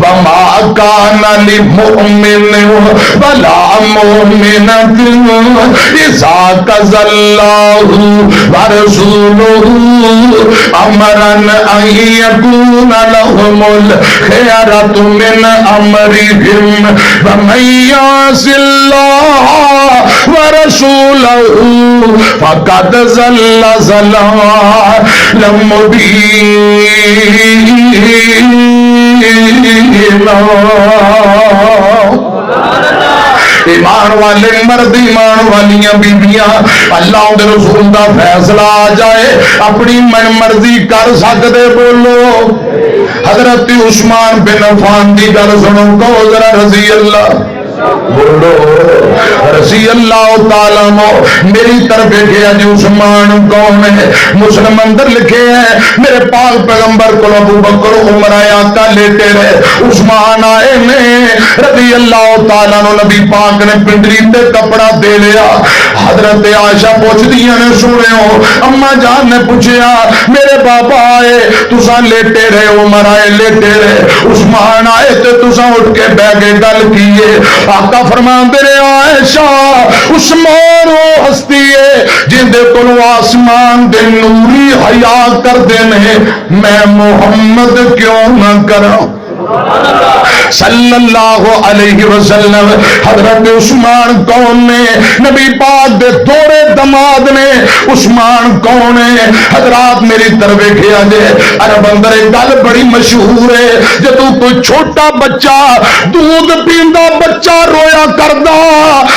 وما كان لمؤمن ولا مؤمنة إذا قضى الله ورسوله أمرا أن يكون لهم الخيرة من أمرهم ومن يعص الله ورسوله فقد ضل ضلالا مبينا. ایمان والے مرد ایمان والیاں بیبیاں اللہ دے رسول دا فیصلہ آ جائے اپنی من مرضی کر سکتے بولو. حضرت عثمان بن عفان دی گل سنو کو ذرا رضی اللہ بولو رضی اللہ تعالیٰ عنہ. میری طرف دیکھے جی عثمان کون ہے؟ مسلم اندر لکھے ہیں میرے پاک پیغمبر کو ابو بکر عمر آقا لیتے رہے. عثمان آئے نے رضی اللہ تعالیٰ عنہ نبی پاک نے پنڈری تے کپڑا دے لیا. حضرت عائشہ پوچھ دیا نے سنے ہو اما جان نے پوچھیا میرے بابا آئے تساں لیٹے رہے عمر آئے لیٹے رہے عثمان آئے تے تساں اٹھ کے بہ کے گل کیے. آقا فرماندے نے عائشہ عثمان وہ ہستی ہے جن دے کولوں آسمان دے نوری حیا کردے نے میں محمد کیوں نہ کراں صلی اللہ علیہ وسلم. حضرت عثمان کون نے؟ نبی پاک دے دوڑے دماد نے. عثمان کون ہے؟ حضرات میری طرف دیکھیا جے عرب اندر ایک گل بڑی مشہور ہے جدوں کوئی چھوٹا بچہ دودھ پیندا بچہ رویا کردا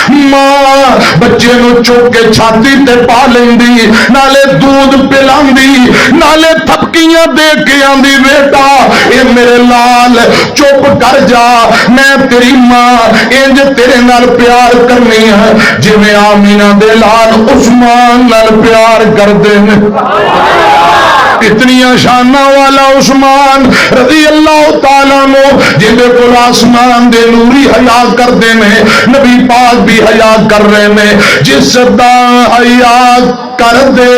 ماں بچے نو چوک کے چھاتی تے پا لیندی نالے دودھ پلاندی نالے تھپکیاں دے کے آندی بیٹا اے میرے لال چپ کر جا میں تیری ماں انج تیرے نال پیار کرنی ہے جی میں آمینہ دے لال عثمان نال پیار کر دے. اتنی شانہ والا عثمان رضی اللہ تعالیٰ عنہ جن کو آسمان دے نوری حیا کر دے میں نبی پاک بھی حیا کر رہے میں جس دا حیا کر دے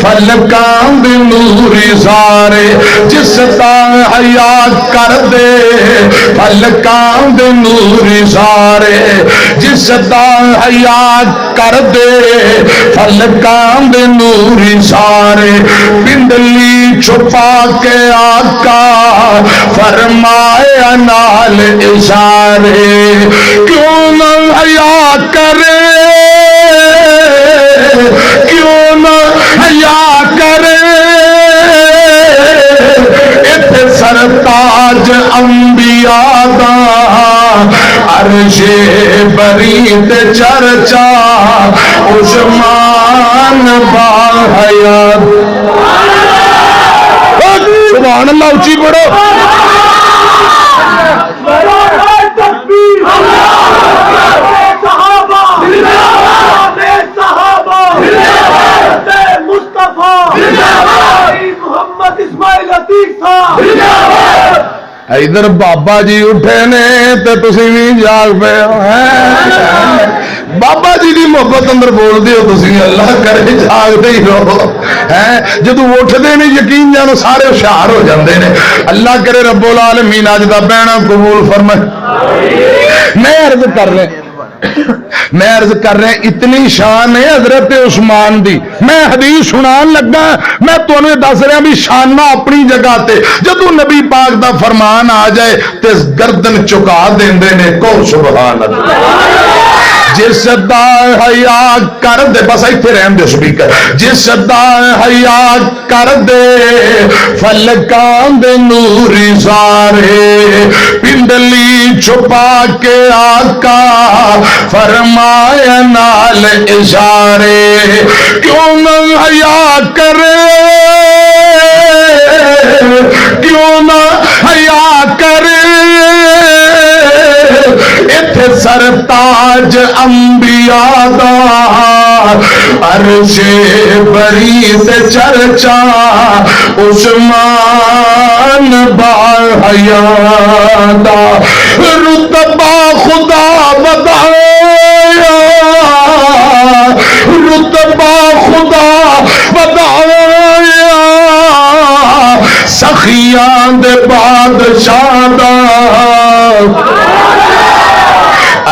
فلکان دے نوری سارے جس دا حیا کر دے فلکان دے نوری سارے جس دا حیا کر دے فلکان دے نوری سارے. پنڈلی چھپا کے آقا فرمایا نال اشارے کیوں نہ حیا کرے کیوں نہ حیا کرے اتھے سرتاج انبیاء دا عرش بری تے چرچا عثمان با حیات. سبحان اللہ اچھی پڑھو. ادھر بابا جی اٹھے نے تے تسی بھی جاگ پے ہیں. بابا جی دی محبت اندر بول دیو تسی اللہ کرے جاگتے ہی رہو ہیں. جدو اٹھتے نے یقین جانو سارے ہوشیار ہو جاندے نے. اللہ کرے رب العالمین اج دا بہنا قبول فرمائے. میں عرض کر رہے اتنی شان ہے حضرت عثمان دی. میں حدیث سنان لگا میں تمہیں دس رہا بھی شانہ اپنی جگہ تے جدو نبی پاک دا فرمان آ جائے تے گردن چکا دیندے نے. کو سبحان اللہ. جس دا حیا کر دے بس ایتھے رہن دے سپیکر جس دا حیا کر دے فلکان دے نوری سارے پنڈلی چھپا کے آقا فرمایا نال اشارے کیوں نہ حیا کرے کیوں نہ حیا کرے اتھے سرتاج انبیاء دا عرش بری تے چرچا عثمان با حیا دا رتبہ خدا بدایا رتبہ خدا بدایا سخیاں دے بعد شادہ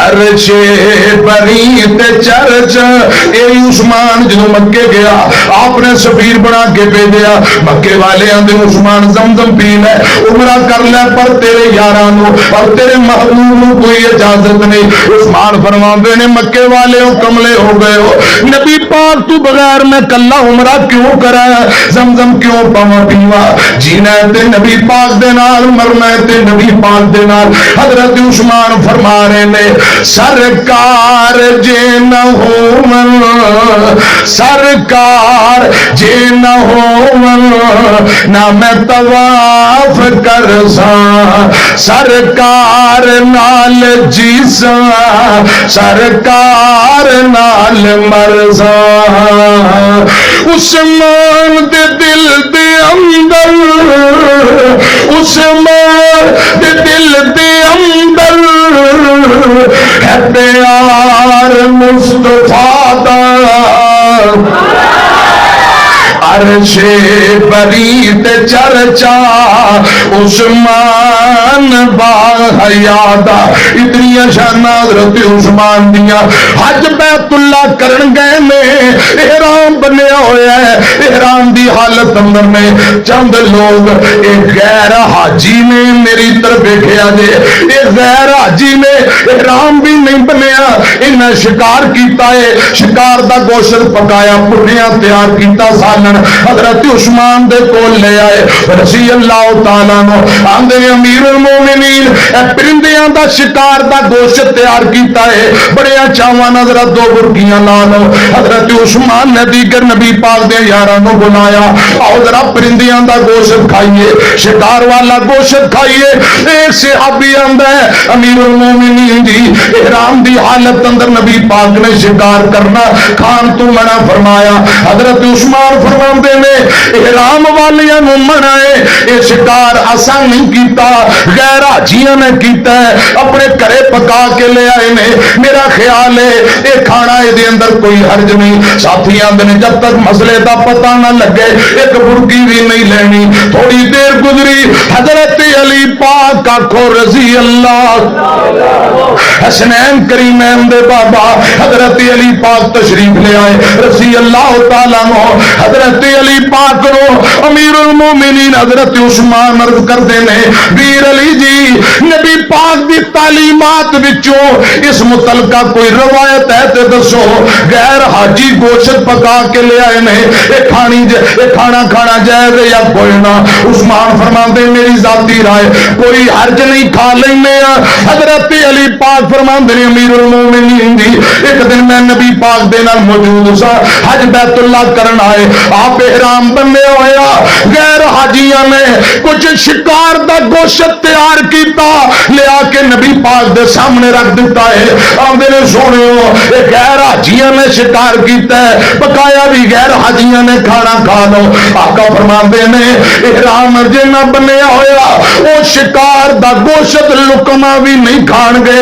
عرش بری تے چرچ اے عثمان جنوں مکے گیا آپ نے سفیر بنا کے بھیجیا مکے والے آندے عثمان زمزم پی لے عمرہ کر لے پر تیرے یارانو اور تیرے محبوب نو کوئی اجازت نہیں عثمان فرماندے نے مکے والے ہو کملے ہو گئے ہو نبی پاک تو بغیر میں کلا عمرہ کیوں کرا زمزم کیوں پاواں پیوا جینا تے نبی پاک دے نال مرنا تے نبی پاک دے نال حضرت عثمان فرما رہے نے سرکار جے نہ ہو من سرکار جے نہ ہو من نہ میں طواف کر ساں سرکار نال جیسا سرکار نال مرزا عثمان دے دل دے اندر عثمان دے دل دے اندر ہے پیار مصطفیٰ دا عرش بری تے چرچا عثمان با حیادا اتنی شان حضرت عثمان دیا حج بیت اللہ کرن گئے میں احرام بنیا ہویا ہے احرام دی حالت اندر میں چند لوگ ایک غیر حاجی نے میری طرف دیکھا جے ایک غیر حاجی نے احرام بھی نہیں بنیا انہیں شکار کیتا ہے شکار دا گوشت پکایا پٹیاں تیار کیتا سالن حضرت عثمان دے کول لے آئے رضی اللہ تعالیٰ نو آندے امیر المومنین اے پرندیاں دا شکار دا گوشت تیار کیتا ہے بڑے چاواں حضرت دو برکیاں لانو حضرت عثمان نے دیگر نبی پاک دے یارانو بلایا آؤ ذرا پرندیاں دا گوشت کھائیے شکار والا گوشت کھائیے ایک صحابی آندا ہے امیر المومنین جی احرام دی حالت اندر نبی پاک نے شکار کرنا کھان تو منع فرمایا حضرت عثمان فرماندے نے احرام والیاں نو منع ہے یہ شکار آسان نہیں کیتا غیر حاجیاں نے کیتا ہے اپنے گھرے پکا کے لے آئے نے میرا خیال ہے یہ کھانا دے اندر کوئی حرج نہیں ساتھی آندے نے جب تک مسئلے دا پتہ نہ لگے ایک برکی بھی نہیں لینی تھوڑی دیر گزری حضرت علی پاک آکھو رضی اللہ حسنین کریمین دے بابا حضرت علی پاک تشریف لے آئے رضی اللہ تعالیٰ عنہ حضرت علی پاک نو امیر المومنین حضرت عثمان عرض کر دینے ویر علی جی نبی پاک دی تعلیمات وچوں اس متعلقہ کوئی روایت ہے تے دسو غیر حاجی گوشت پکا کے لے آئے نے کھانا کھانا جائز یا کوئی نہ عثمان فرماندے میری ذاتی رائے کوئی حرج نہیں کھا لینے حضرت علی پاک فرماندے نے امیر المومنین جی ایک دن میں نبی پاک دے نال موجود سا حج بیت اللہ کرن آئے آپ احرام بننے ہویا غیر حاجیاں نے کچھ شکار دا گوشت تیار کیتا لے آ کے نبی پاک دے سامنے رکھ دیتا ہے آندے نے سونے ہو غیر حاجیاں نے شکار کیتا ہے پکایا بھی غیر حاجیاں نے کھانا کھا لو آقا فرماندے نے احرام جنہ بنیا ہویا وہ شکار دا گوشت لکما بھی نہیں کھان گے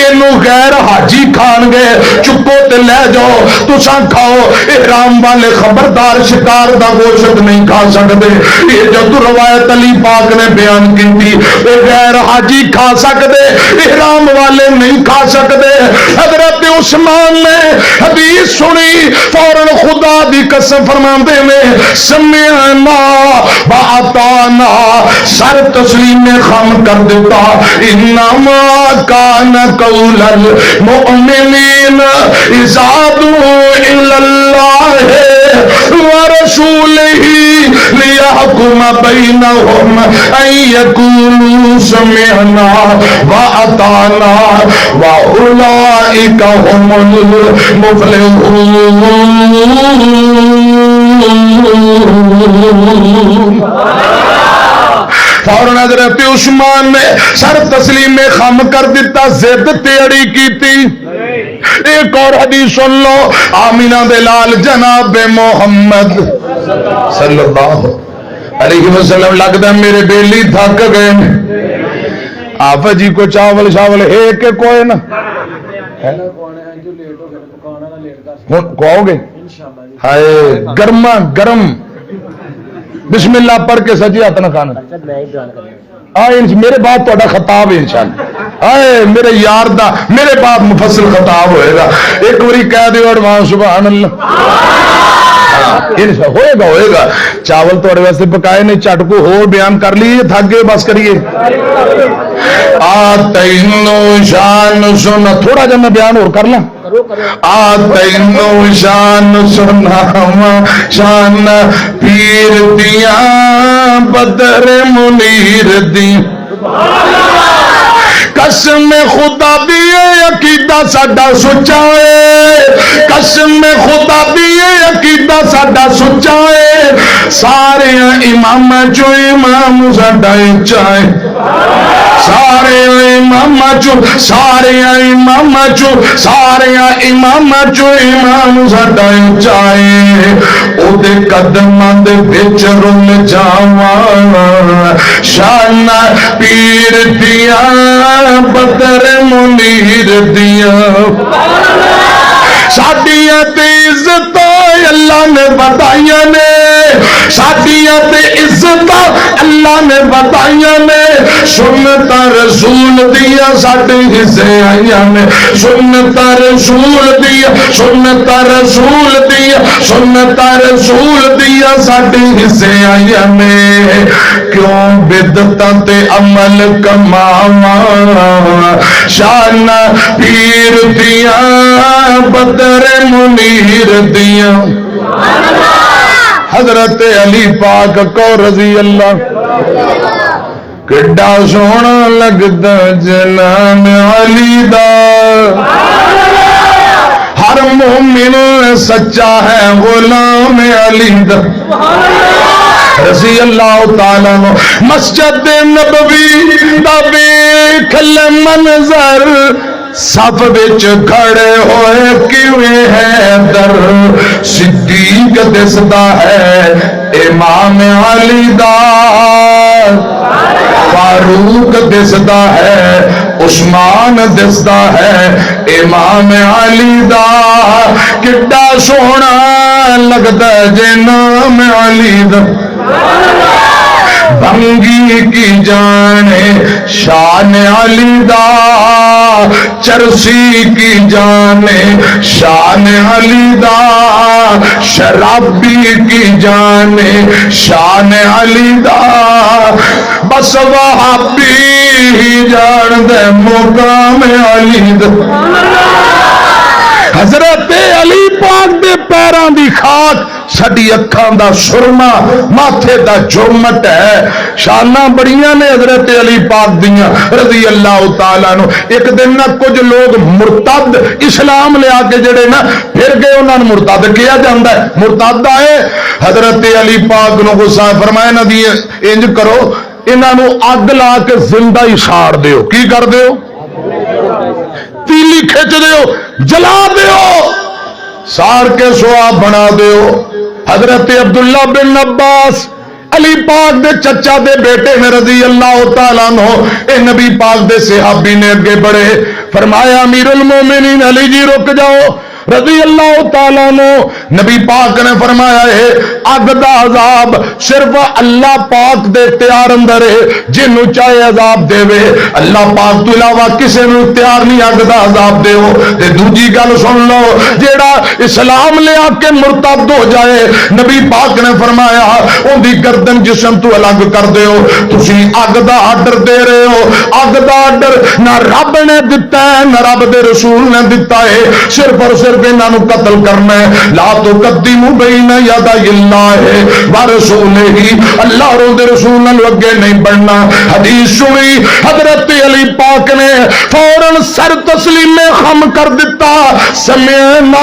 اینو غیر حاجی کھان گے چکو تے لے جاؤ تساں کھاؤ احرام والے خبردار شکار دا گوشت نہیں کھا سکتے یہ جو روایت علی پاک نے بیان کی تھی غیر حاجی کھا سکتے احرام والے نہیں کھا سکتے حضرت عثمان نے حدیث سنی فوراً خدا دی قسم فرماندے نے سمعنا وأطعنا سر تسلیم خم کر دیتا انما کان قول المؤمنین اذا دعوا الی اللہ ورسولہ لیحکم بینہم ان یقولوا سمعنا وأطعنا وأولئک هم المفلحون فوراً حضرت عثمان نے سر تسلیم خم کر دیتا زد تیڑی کی تھی ایک اور حدیث سن لو آمینہ دلال جناب محمد صلی اللہ علیہ وسلم لگتا میرے بیلی تھک گئے آپ جی کو چاول شاول ہے کہ کوئی نہ کہو گے ہائے گرما گرم بسم اللہ پڑھ کے سجی ہاتھ نہ کھانا میرے بعد تا خطاب ہے انشاءاللہ، میرے یار دا میرے بعد مفصل خطاب ہوئے گا، ایک باری کہہ دیو ایڈوانس سبحان اللہ، ہوئے گا۔ چاول تھوڑے واسطے پکائے نے، چٹ کو ہو بیان کر لیے، تھک گئے بس کریے۔ تینو شان سنا، تھوڑا جا میں بیان اور کر لوں، تینو شان سنا شان پیر دیا بدر منیر دی، قسم خدا دی عقیدہ ساڈا سچا ہے، قسم خدا دی عقیدہ ساڈا سچا ہے، سارے امام چو امام ساڈا اچا ہے، سارے امام چو سارے امام چو سارے امام چو امام ساڈا اچا ہے، او دے قدماں دے وچ رل جاواں، شان پیر دیا بدر منیر دیا، ساڈیاں تے عزت اللہ نے بتائیاں نے، ساڈیاں تے عزت اللہ نے بتائیاں نے، سنتا رسول دیا ساڈے حصے آئیاں نے، سنتا رسول دیا سنتا رسول دیا سنتا رسول دیا ساڈے حصے آئیاں نے، کیوں بدعتاں تے عمل کماواں، شان پیر دیا بدر منیر دیا۔ حضرت علی پاک کو رضی اللہ، کڈا سونا لگدا جناب علی دا، ہر مومن سچا ہے غلام علی دا رضی اللہ تعالیٰ عنہ۔ مسجد نبوی دا ویکھ لے منظر، صف وچ کھڑے ہوئے کیویں ہے در، صدیق دسدا ہے امام علی دا، فاروق دسدا ہے عثمان دسدا ہے امام علی دا، کڈا سونا لگدا جے نام علی دا، بھنگی کی جانے شان علی دا، چرسی کی جانے شان علی دا، شرابی کی جانے شان علی دا، بس وہابی جان دے مقام علی دا۔ حضرت علی پاک دے پیراں دی خاک ساڈی اکھاں دا سرما، ماتھے دا جرمٹ ہے، شاناں بڑیاں نے حضرت علی پاک دیاں رضی اللہ تعالیٰ عنہ۔ ایک دن نہ کچھ لوگ مرتد اسلام لے آ کے جڑے نا پھر گئے، انہاں نے مرتد کیا جاندا ہے، مرتد آئے حضرت علی پاک نو غصہ فرمایا نہ دی انج کرو، انہاں نو اگ لا کے زندہ ہی ساڑ دیو، کی کر دیو؟ تیلی کھچ دیو، جلا دیو، ساڑ کے سواب بنا دیو۔ حضرت عبداللہ بن عباس علی پاک دے چچا دے بیٹے نے رضی اللہ تعالیٰ عنہ، اے نبی پاک دے صحابی نے اگے بڑھے، فرمایا امیر المومنین علی جی رک جاؤ رضی اللہ تعالیٰ عنہ۔ نبی پاک نے فرمایا ہے اگ دا عذاب صرف اللہ پاک دے اختیار اندر ہے، جنوں چاہے عذاب دے وے، اللہ پاک تو علاوہ کسے نوں اختیار نہیں اگ دا عذاب دیو۔ تے دوجی گل سن لو، جیڑا اسلام لے آ کے مرتد ہو جائے، نبی پاک نے فرمایا اون دی گردن جسم تو الگ کر دیو۔ تسی اگ دا آرڈر دے رہے ہو، اگ دا آرڈر نہ رب نے دتا ہے نہ رب دے رسول نے دتا ہے، صرف اور صرف انہاں نوں قتل کرنا ہے۔ لا تقدموا بین یدی اللہ ورسولہ، اللہ اور دے رسول نال اگے نہیں بڑھنا۔ حدیث سنی حضرت علی پاک نے فوراً سر تسلیم خم کر دیتا، سمعنا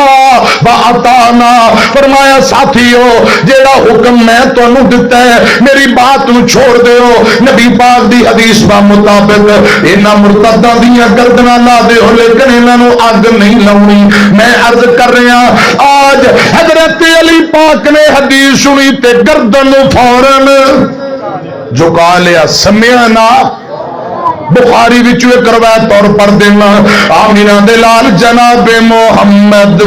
واطعنا، فرمایا ساتھیو جیڑا حکم میں تانوں دتا ہے میری بات نوں چھوڑ دیو۔ نبی پاک دی حدیث با مطابق انہاں مرتداں دیاں گردناں لا دیو، لیکن انہاں نوں اگ نہیں لاونی۔ میں عرض کر رہا آج حضرت علی پاک نے حدیث سنی تے گردن فوراً جھکا لیا، سمعنا۔ بخاری وچ ایک روایت اور پڑھ دینا، آمینہ دے لال جناب محمد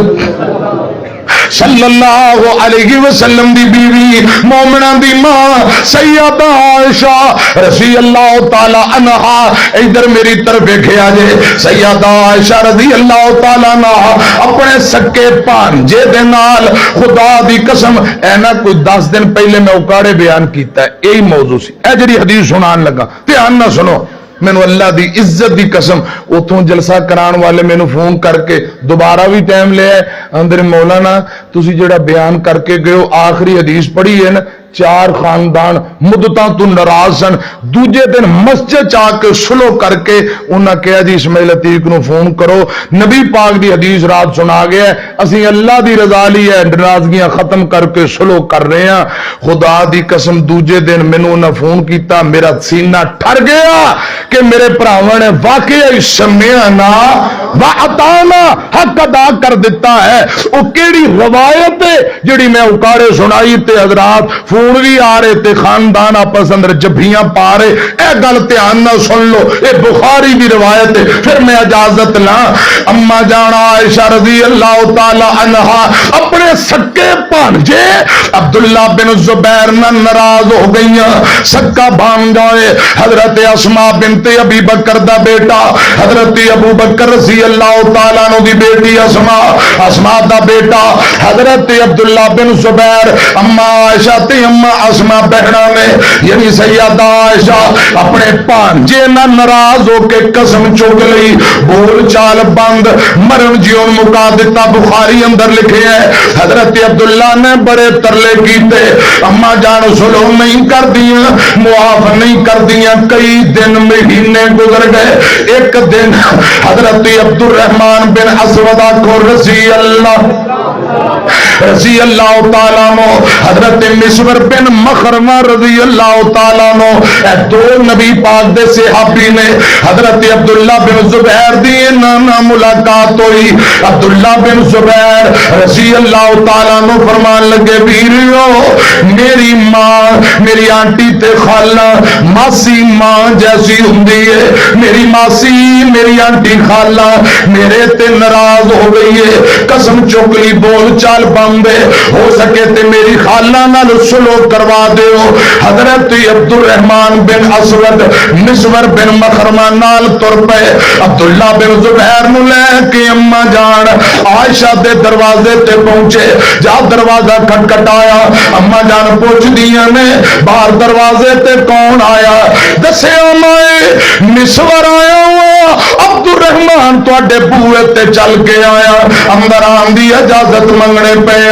صلی اللہ علیہ وسلم دی بیوی مومنہ دی ماں سیدہ عائشہ رضی اللہ تعالی عنہا ادھر میری طرف دیکھیا جے سیدہ عائشہ رضی اللہ تعالی عنہا اپنے سکے بھانجے دے نال خدا دی قسم اے نا کوئی 10 دن پہلے میں اکاڑے بیان کیتا ہے یہی موضوع سی اے جڑی حدیث سنان لگا دھیان نہ سنو مینو اللہ دی عزت دی قسم اتوں جلسہ کران والے مینو فون کر کے دوبارہ بھی ٹائم لیا اندر مولانا تسی جڑا بیان کر کے گئے ہو آخری حدیث پڑھی ہے نا 4 خاندان مدتاں تو ناراض سن دوجے دن مسجد چاہ کے سلو کر کے انہاں کہا جی اسماعیل عتیق نو فون کرو نبی پاک دی حدیث رات سنا گیا ہے اسی اللہ دی رضا لی ہے ناراضگیاں ختم کر کے سلو کر رہے ہیں خدا دی قسم دوجے دن مینوں انہاں فون کیتا میرا سینہ ٹھر گیا کہ میرے بھراواں نے واقعی سمیا نا وعطانا حق ادا کر دیتا ہے او کیڑی روایت ہے جڑی میں اکاڑے سنائی تے حضرات فون بھی آ رہے تے خاندان آپس اندر جبھیاں پا رہے اے گل دھیان نہ سن لو اے بخاری دی روایت ہے پھر میں اجازت لاں اما جان عائشہ رضی اللہ تعالی عنہا اپنے سکے بھانجے عبداللہ بن زبیر نہ ناراض ہو گئیاں سکا بھانجا ہے حضرت اسماء بنت ابی بکر دا بیٹا حضرت ابو بکر رضی اللہ تعالیٰ عنہ دی بیٹی اسماء دا بیٹا حضرت عبداللہ بن زبیر اما عائشہ تے اما اسماء بہنا نے یعنی سیدہ عائشہ اپنے پانجے نہ ناراض ہو کے قسم چک لئی بول چال بند مرن جیون مکا دیتا بخاری اندر لکھے ہیں حضرت عبداللہ نے بڑے ترلے کیتے اما جان سلو نہیں کر دیا معاف نہیں کر دیا کئی دن مہینے گزر گئے ایک دن حضرت عبد الرحمن بن اسودہ کو رضی اللہ تعالیٰ عنہ حضرت مسور بن مخرمہ رضی اللہ تعالیٰ عنہ دو نبی پاک دے صحابی نے حضرت عبداللہ بن زبیر دی نانا ملاقات ہوئی عبداللہ بن زبیر رضی اللہ تعالیٰ عنہ فرمان لگے بیریو میری ماں میری آنٹی تے خالہ ماسی ماں جیسی ہوندی ہے میری ماسی میری آنٹی خالہ میرے تے ناراض ہو گئی ہے قسم چکلی بول چال بندے ہو سکے تے میری خالہ نال سلوک کروا دیو حضرت عبد الرحمن بن اسود مسور بن مخرمہ نال تر پے عبداللہ بن زبیر نو لے کے اما جان عائشہ دے دروازے تے پہنچے جا دروازہ کھٹکھٹایا اما جان پوچھ دیا نے باہر دروازے تے کون آیا دسے میں مسور آیا ہوا عبد الرحمن تواڈے بوئے تے چل کے آیا اندر آن دی اجازت منگنے پے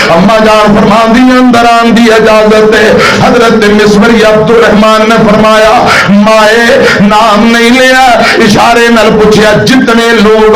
اما جان فرمان دی اندر آن دی اجازت ہے حضرت مسور عبد الرحمن نے فرمایا مائے نام نہیں لیا اشارے نال پوچھیا جتنے لوگ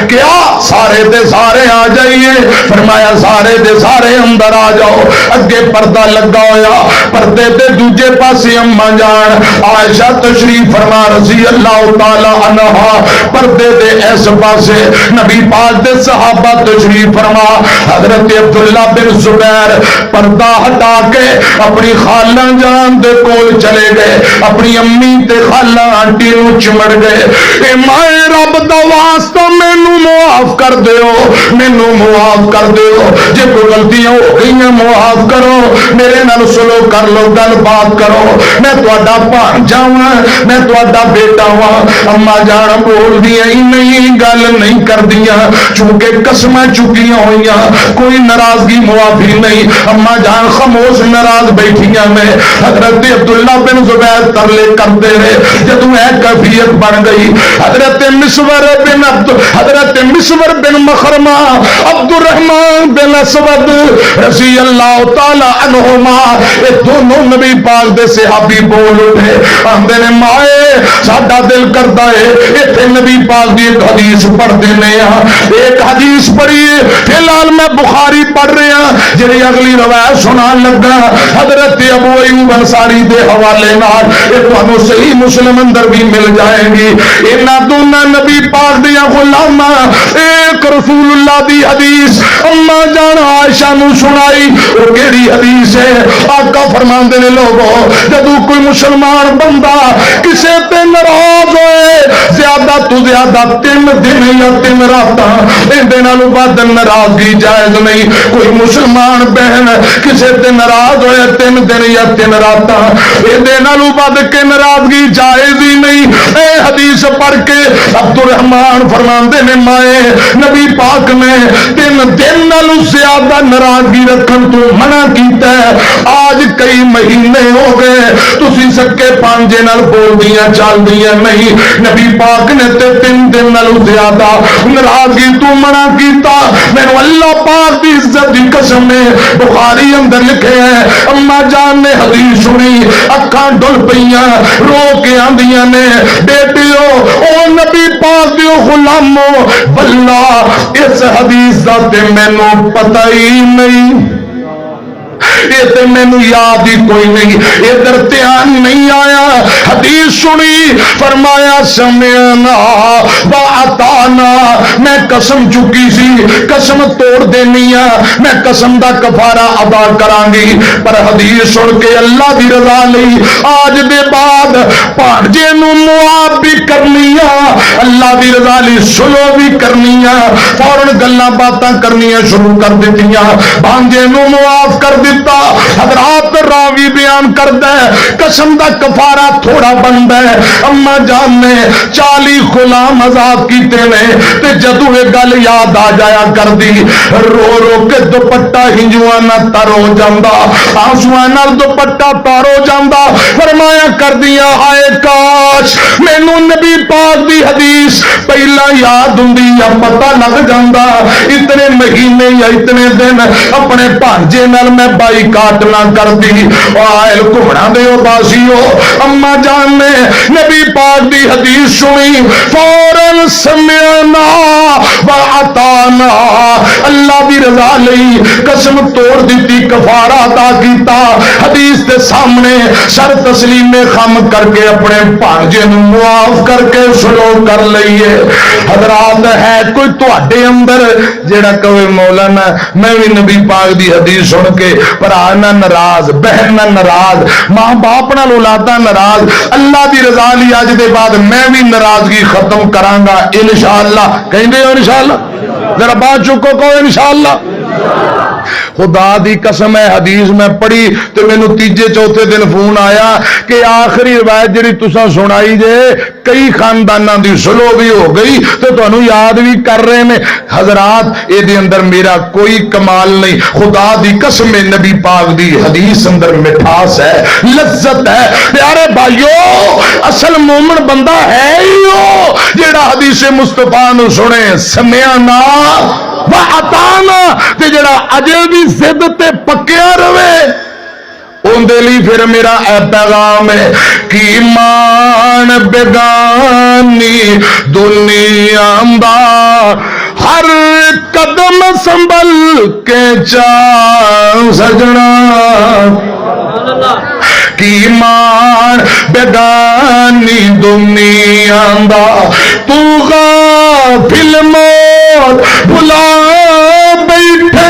کیا سارے دے سارے آ جائیے فرمایا سارے دے سارے اندر آ جاؤ اگے پردہ لگا ہویا پردے دے دوجے پاسے اما جان عائشہ تشریف فرما رضی اللہ تعالی عنہا پردے دے اس پاسے نبی پاک دے صحابہ تشریف فرما حضرت عبداللہ بن زبیر پردہ ہٹا کے اپنی خالہ جان دے کول چلے گئے اپنی امی تے خالہ آنٹی نو چمڑ گئے اے مائے رب دا واسطہ مینوں معاف کر دیو مینوں معاف کر دیو جے کوئی غلطیاں ہو گئیاں معاف کرو میرے نال سلو کر لو گل بات کرو میں تہاڈا بھانجا ہاں میں تہاڈا بیٹا ہاں اما جان بول دیا ہی نہیں گل نہیں کر دیا چونکہ قسمیں چکیاں ہوئیاں کوئی ناراضگی معافی نہیں اما جان خاموش ناراض بیٹھیاں میں حضرت عبداللہ بن زبیر ترلے کرتے رہے جدوں اے کیفیت بن گئی حضرت مسور بن مخرمہ عبد الرحمن بن اسود رضی اللہ تعالی عنہما یہ دونوں نبی پاک دے صحابی بول اٹھے آندے نے مائے ساڈا دل کرتا ہے ایتھے نبی پاک دی ایک حدیث پڑھ دینے ایک حدیث پڑھیے فی الحال میں بخاری پڑھ رہے ہیں جی اگلی روایت سنان لگا حضرت ابو ایوب انصاری دے حوالے نال یہ تانوں صحیح مسلم اندر بھی مل جائے گی انہاں دونوں نبی پاک دیا غلاماں ایک رسول اللہ دی حدیث اما جان عائشہ نو سنائی وہ کیڑی حدیث ہے آقا فرماندے نے لوگوں جدوں کوئی مسلمان بندہ کسے تے ناراض ہوئے زیادہ تو زیادہ 3 دن یا 3 راتاں اندے نالوں بعد ناراضگی جائز نہیں. کوئی مسلمان بہن کسے تے ناراض ہوئے 3 دن یا 3 راتاں اندے نالوں بعد کے ناراضگی جائز ہی نہیں. اے حدیث پڑھ کے عبد الرحمان فرماندے نے مائے نبی پاک نے 3 دن نالوں زیادہ ناراضگی رکھن تو منع کیتا ہے. آج کئی مہینے ہو گئے تسی سکے پانجے نال بول دیاں چل دیاں نہیں. نبی پاک نے تے 3 دن نالوں زیادہ ناراضگی تو منع کیتا. مینوں اللہ پاک دی عزت دی قسم نے بخاری اندر لکھے ہیں اما جان نے حدیث سنی اکھاں ڈل پیاں رو کے آندیاں نے بیٹیو او نبی پاک دیو غلامو واللہ اس حدیث دا تے مینوں پتہ ہی نہیں. یہ تے مینوں یاد ہی کوئی نہیں ادھر دھیان نہیں آیا. حدیث سنی فرمایا سمعنا واطعنا. میں قسم چکی سی قسم توڑ دینی ہے میں قسم دا کفارہ ادا کران گی پر حدیث سن کے اللہ دی رضا لئی آج دے بعد بھانجے نوں معاف بھی کرنی ہے اللہ دی رضا لئی سلو بھی کرنی ہے. فوراً گلاں باتاں کرنیاں شروع کر دتیاں بھانجے نوں معاف کر دیتا. حضرات راوی بیان کردا ہے قسم دا کفارہ تھوڑا بندا ہے. اما جان نے 40 غلام آزاد کیتے نے تے جدوں یہ گل یاد آ جایا کر دی رو رو کے دوپٹہ ہنجواں نہ تر ہو جاندا آنسواں نال دوپٹہ تار ہو جاندا. فرمایا کر دیا ہائے کاش مینوں نبی پاک دی حدیث پہلا یاد ہوندی یا پتہ لگ جاندا. اتنے مہینے یا اتنے دن اپنے بھانجے نال میں بائی کاٹ نہ کر دی. آئل گھوڑا دے باسیو اما جان نے نبی پاک دی حدیث سنی فوراً سمعنا واطعنا اللہ دی رضا لئی قسم توڑ دیتی کفارہ ادا کیتا. حدیث دے سامنے سر تسلیم خم کر کے اپنے بھانجے نوں معاف کر کے سلو کر لئیے. حضرات ہے کوئی تواڈے اندر جیڑا کہے مولانا میں بھی نبی پاک دی حدیث سن کے بھرا نہ ناراض بہن نہ ناراض ماں باپ نال اولاداں ناراض اللہ دی رضا لئی اج دے بعد میں بھی ناراضگی ختم کراں گا انشاءاللہ. کہندے ہو انشاءاللہ ذرا بات چکو کہو انشاءاللہ. خدا دی قسم ہے حدیث میں پڑھی تو مینوں تیجے چوتھے دن فون آیا کہ آخری روایت جڑی تساں سنائی جے کئی خانداناں دی سلو بھی ہو گئی تو تانوں یاد بھی کر رہے نے. حضرات اے دے اندر میرا کوئی کمال نہیں. خدا دی قسم نبی پاک دی حدیث اندر مٹھاس ہے لذت ہے. پیارے بھائیو اصل مومن بندہ ہے ہی ہو جیڑا حدیث مصطفیٰ نو سنے سمعنا واطعنا تے جڑا اجے بھی ضد تے پکیا رہے اون دے لئی پھر میرا اے پیغام ہے کہ مان بیگانی دنیا دا ہر قدم سنبھل کے چال سجنا کی مان بیگانی دنیا دا تو غافل موت بھلا بیٹھے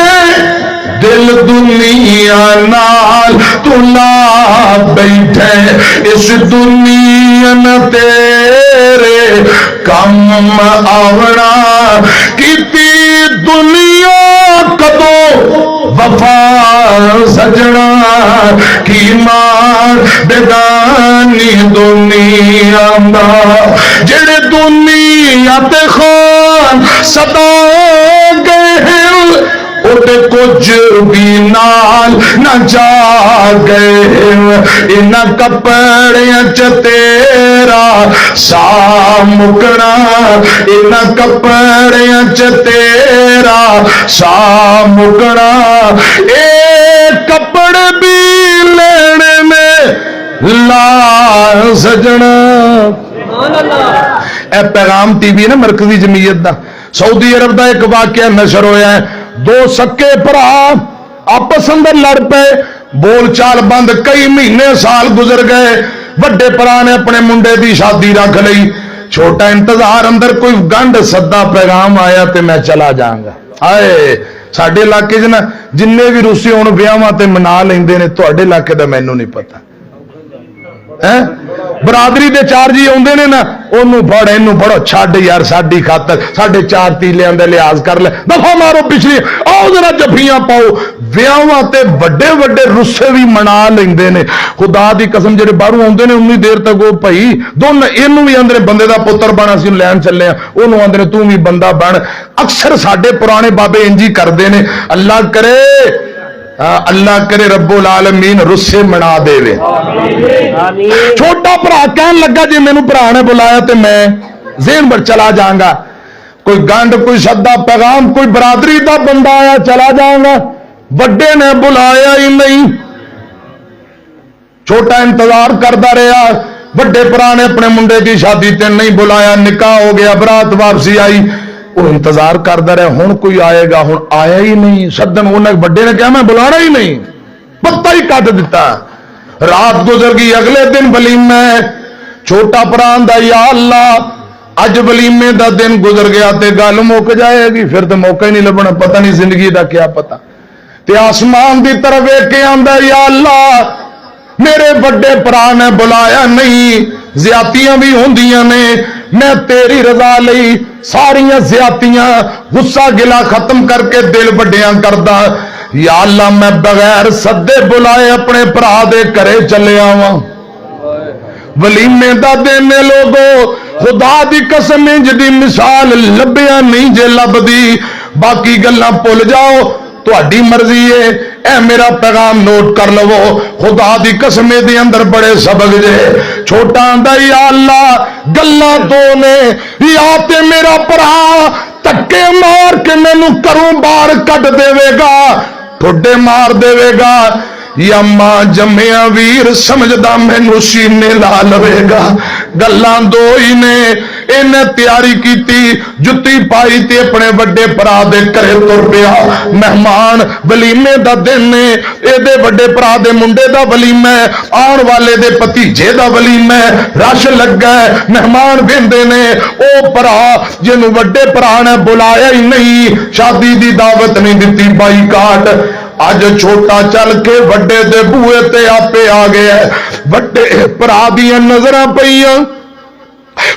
دل دنیا نال تلا بیٹھے اس دنیا نہ تیرے کم آونا کیتی دنیا کدو وفا سجنا کی مار بیگانی دنیا دا جڑے دنیا تے خان صدا گئے ہیں اٹھے کچھ بھی نال نہ جا گئے ان کپڑیاں چ تیرا سا مکنا ان کپڑیاں چ تیرا سا مکنا اے کپڑے بھی لینے میں لا سجنا. اے پیغام ٹی وی نا مرکزی جمعیت دا سعودی عرب دا ایک واقعہ نشر ہویا ہے. 2 سکے بھرا آپس اندر لڑ پے بول چال بند کئی مہینے سال گزر گئے. وڈے پرا نے اپنے منڈے دی شادی رکھ لئی چھوٹا انتظار اندر کوئی گنڈ سدا پیغام آیا تے میں چلا جاؤں گا. آئے ساڈے علاقے نا جن بھی روسی ہوں بیاواں تے منا لیندے نے تواڈے علاقے دا مینوں نہیں پتا برادری دے چار جی آتے نے نا انہوں پڑھ اینوں پڑھو چھڈ یار ساڈی خاطر ساڈے چار تیلیاں دے لحاظ کر لے دفعہ مارو پچھلی آؤ ذرا جفیاں پاؤ ویاواں تے وڈے وڈے رسے بھی منا لیندے نے خدا دی قسم جڑے باہروں آتے نے انی دیر تک وہ بھائی دونوں اینوں بھی آندے بندے دا پتر بنا سی لین چلے ہیں انہوں آندے تو بھی بندہ بن اکثر ساڈے پرانے بابے انجی کردے نے اللہ کرے رب العالمین رسے منا دے وے چھوٹا بھرا کہن لگا جی مینوں بھرا نے بلایا تے میں ذہن بڑھ چلا جاؤں گا کوئی گنڈ کوئی سدا پیغام کوئی برادری دا بندہ آیا چلا جاؤں گا وڈے نے بلایا ہی نہیں چھوٹا انتظار کرتا رہا وڈے بھرا نے اپنے منڈے کی شادی تے نہیں بلایا نکاح ہو گیا برات واپسی آئی وہ انتظار کرتا رہا ہوں کوئی آئے گا ہوں آیا ہی نہیں سدن انہیں بڑے نے کہا میں بلانا ہی نہیں پتا ہی کٹ دیتا رات گزر گئی اگلے دن ولیمہ ہے چھوٹا پران دا یا اللہ اج ولیمے دا دن گزر گیا تے گل مک جائے گی پھر تو موقع ہی نہیں لبنا پتہ نہیں زندگی دا کیا پتا تے آسمان دی طرف ویکھ کے آندا یا اللہ میرے بڑے پرا نے بلایا نہیں زیادتیاں بھی ہوندیاں نے میں تیری رضا لئی ساریاں زیادتیاں غصہ گلا ختم کر کے دل وڈیاں کردا یا اللہ میں بغیر سدے بلائے اپنے بھرا دے گھرے چلے آواں ولیمے دا دن لوگو خدا دی قسم جدی مثال لبیا نہیں جے لبدی باقی گلاں بھول جاؤ تہاڈی مرضی ہے اے میرا پیغام نوٹ کر لو خدا دی قسم دے اندر بڑے سبق جے چھوٹا آندا یا اللہ گلاں دو نے یا تے میرا بھرا تکے مار کے مینوں کروں باہر کٹ دے گا ٹھڈے مار دے گا یا ماں جمیا ویر سمجھدا مینوں سینے لا لوے گا گلاں دو ہی نے انہیں تیاری کیتی جتی پائی تے اپنے وڈے بھرا دے گھرے تر پیا مہمان ولیمے دا دن نے اے دے وڈے بھرا دے منڈے دا ولیمہ آن والے دے بھتیجے دا ولیمہ رش لگا مہمان ویندے نے او بھرا جنوں وڈے بھرا نے بلایا ہی نہیں شادی دی دعوت نہیں دتی بائی کاٹ اج چھوٹا چل کے وڈے دے بوئے تے آپے آ گیا وڈے بھرا دیاں نظراں پئیاں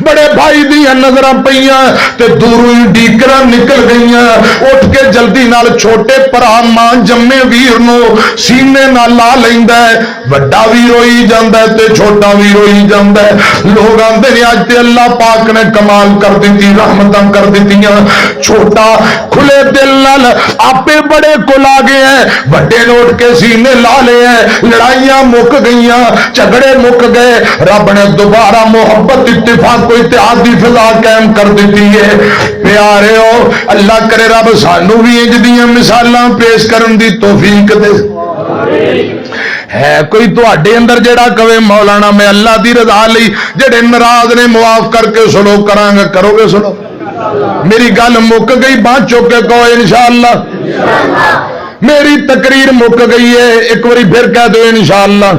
بڑے بھائی دیا نظر پئیاں تے دوروں ہی ڈیکراں نکل گئیاں اٹھ کے جلدی نال چھوٹے بھرا ماں جمے ویر نو سینے نال لا لیندا ہے وڈا وی روئی جاندا ہے تے چھوٹا وی روئی جاندا ہے لوگ آندے نے اج تے اللہ پاک نے کمال کر دتی رحمتاں کر دتیاں چھوٹا کھلے دل نال آپے بڑے کول آ گئے ہیں وڈے نے اٹھ کے سینے لا لے ہیں لڑائیاں مک گئیاں جھگڑے مک گئے رب نے دوبارہ محبت اتفاق کوئی اتحادی فضا قائم کر دیتی ہے پیارے ہو اللہ کرے رب سانو بھی انج دیاں مثالاں پیش کرن دی توفیق دے ہے کوئی تواڈے اندر جڑا کہے مولانا میں اللہ دی رضا لئی جڑے ناراض نے معاف کر کے سلوک کراں گا کرو گے سلوک میری گل مک گئی بات چوک کے کہو انشاءاللہ میری تقریر مک گئی ہے ایک باری پھر کہہ دو انشاءاللہ